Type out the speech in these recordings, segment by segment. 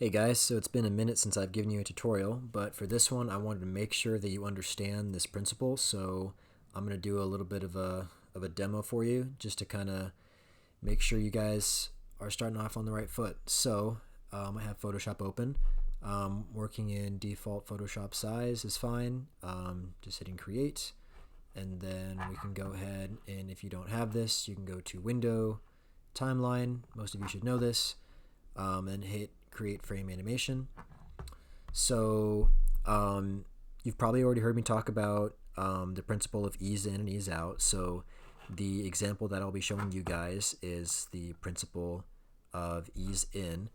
Hey guys, so it's been a minute since I've given you a tutorial, but for this one I wanted to make sure that you understand this principle, so I'm going to do a little bit of a demo for you just to kind of make sure you guys are starting off on the right foot. So I have Photoshop open. Working in default Photoshop size is fine. Just hitting create, and then we can go ahead, and if you don't have this, you can go to Window, Timeline, most of you should know this, and hit create frame animation. So you've probably already heard me talk about the principle of ease in and ease out. So the example that I'll be showing you guys is the principle of ease in.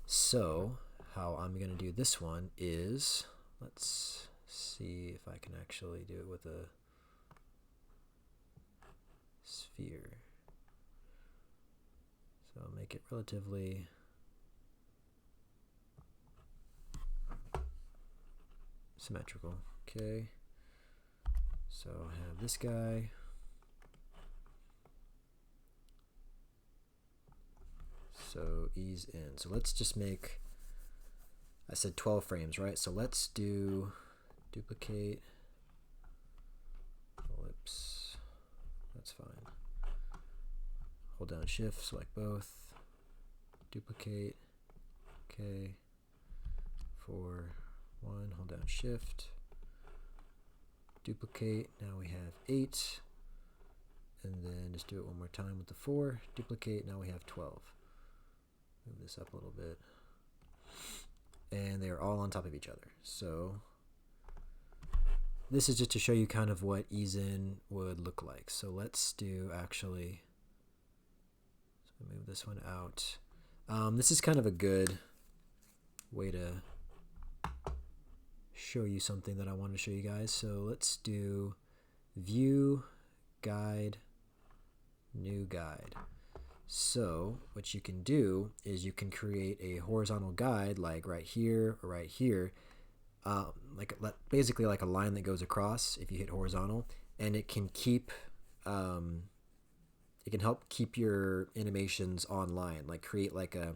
So how I'm going to do this one is, let's see if I can actually do it with a sphere. So I'll make it relatively symmetrical. Okay, so I have this guy. So ease in. So let's just make, I said 12 frames, right? So let's do duplicate, ellipse, that's fine. Hold down shift, select both, duplicate, okay, 4, 1, hold down shift, duplicate, now we have 8, and then just do it one more time with the 4, duplicate, now we have 12. Move this up a little bit. And they are all on top of each other. So this is just to show you kind of what ease in would look like. So let's do actually, so move this one out. This is kind of a good way to show you something that I want to show you guys. So let's do view, guide, new guide. So what you can do is you can create a horizontal guide like right here or right here, basically like a line that goes across if you hit horizontal, and it can keep it can help keep your animations online, like create like a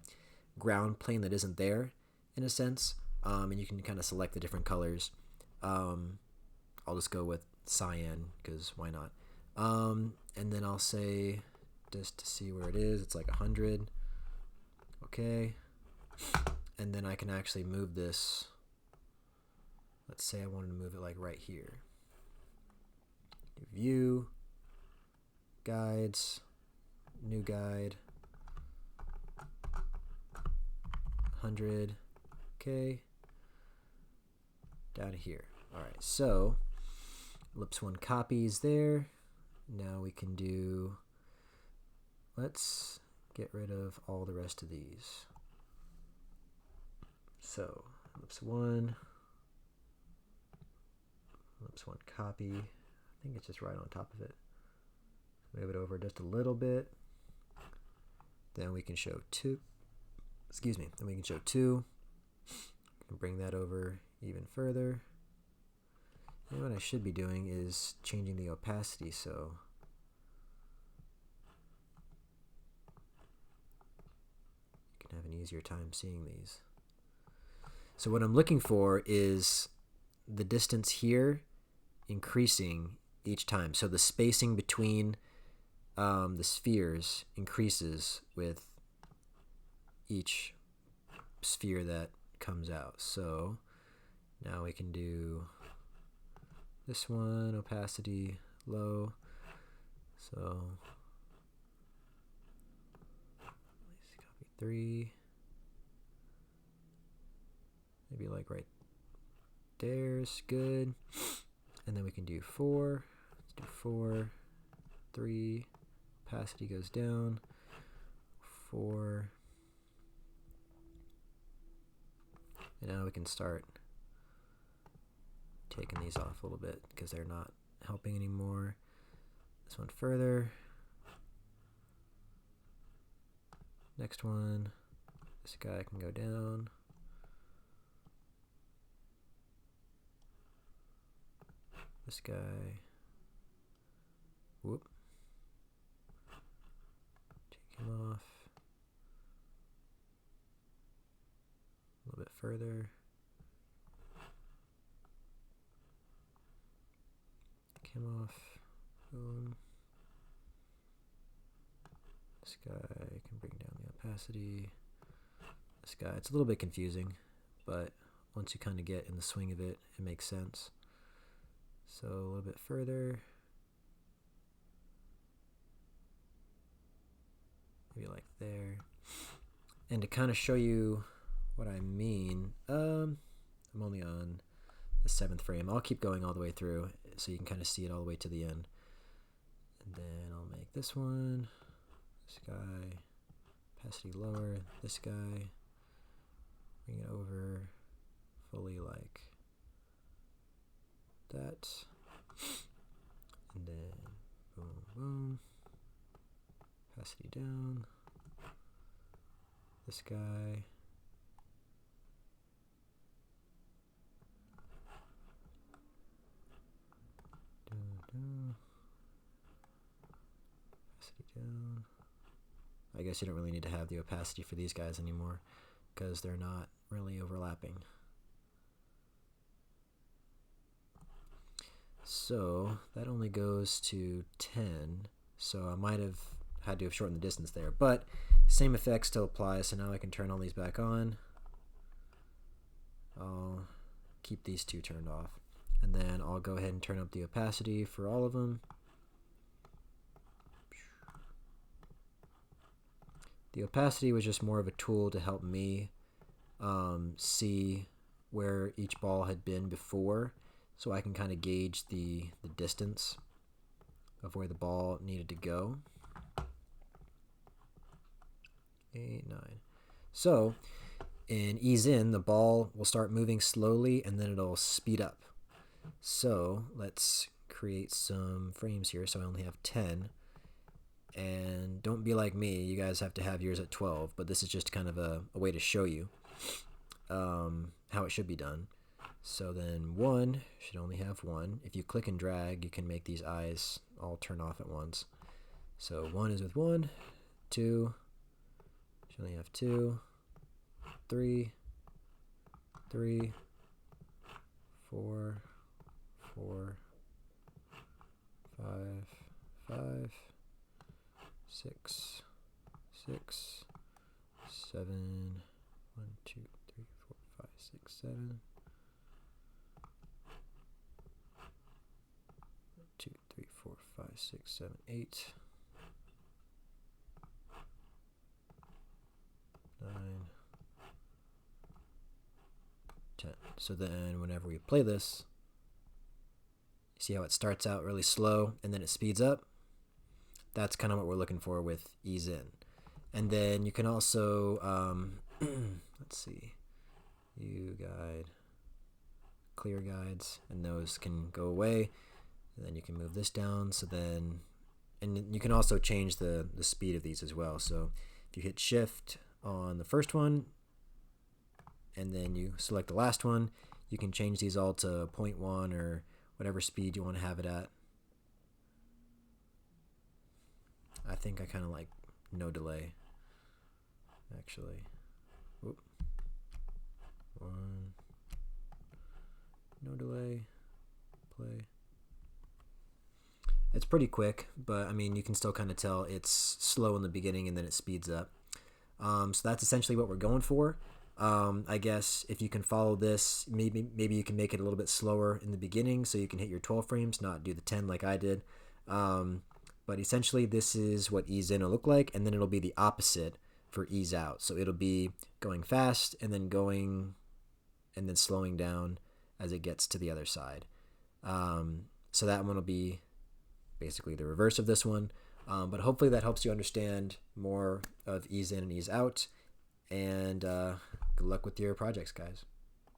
ground plane that isn't there in a sense, and you can kind of select the different colors. I'll just go with cyan because why not, and then I'll say, just to see where it is, it's like 100. Okay, and then I can actually move this. Let's say I wanted to move it like right here. View, guides, new guide, 100. Okay, down to here. All right, so ellipse 1 copies there. Now we can do, let's get rid of all the rest of these. So ellipse 1, ellipse 1 copy. I think it's just right on top of it. Move it over just a little bit. Then we can show 2. Excuse me. Then we can show 2. And bring that over even further. And what I should be doing is changing the opacity so you can have an easier time seeing these. So what I'm looking for is the distance here increasing each time. So the spacing between the spheres increases with each sphere that comes out. So now we can do this one, opacity low. So let's copy 3. Maybe like right there's good. And then we can do 4. Let's do 4, 3. Opacity goes down. 4. And now we can start taking these off a little bit because they're not helping anymore. This one further. Next one. This guy can go down. This guy. Whoop. Take him off. bit further. Cam off. Boom. This guy can bring down the opacity. This guy, it's a little bit confusing, but once you kind of get in the swing of it, it makes sense. So a little bit further. Maybe like there. And to kind of show you what I mean, I'm only on the 7th frame. I'll keep going all the way through so you can kind of see it all the way to the end. And then I'll make this one, this guy, opacity lower, this guy, bring it over fully like that. And then boom, boom, opacity down, this guy. Opacity down. I guess you don't really need to have the opacity for these guys anymore because they're not really overlapping. So that only goes to 10, so I might have had to have shortened the distance there, but same effect still applies. So now I can turn all these back on. I'll keep these two turned off, and then I'll go ahead and turn up the opacity for all of them. The opacity was just more of a tool to help me see where each ball had been before, so I can kind of gauge the distance of where the ball needed to go. 8, 9. So in ease in, the ball will start moving slowly and then it'll speed up. So let's create some frames here. So I only have 10. And don't be like me, you guys have to have yours at 12, but this is just kind of a way to show you how it should be done. So then 1 should only have 1. If you click and drag, you can make these eyes all turn off at once. So 1 is with 1, 2, should only have 2, 3, 3, 4, 4, 5, 5, 6, 6, 7, 1, 2, 3, 4, 5, 6, 7. 2, 3, 4, 5, 6, 7, 8, 9, 10. So then whenever we play this, you see how it starts out really slow and then it speeds up? That's kind of what we're looking for with ease in. And then you can also, let's see, U guide, clear guides, and those can go away. And then you can move this down, so then, and you can also change the speed of these as well. So if you hit shift on the first one and then you select the last one, you can change these all to 0.1 or whatever speed you want to have it at. I think I kind of like no delay, actually. Whoop. 1, no delay, play. It's pretty quick, but I mean, you can still kind of tell it's slow in the beginning and then it speeds up. So that's essentially what we're going for. I guess if you can follow this, maybe you can make it a little bit slower in the beginning so you can hit your 12 frames, not do the 10 like I did. But essentially this is what ease in will look like, and then it'll be the opposite for ease out. So it'll be going fast and then going and then slowing down as it gets to the other side. So that one will be basically the reverse of this one. But hopefully that helps you understand more of ease in and ease out. And good luck with your projects, guys.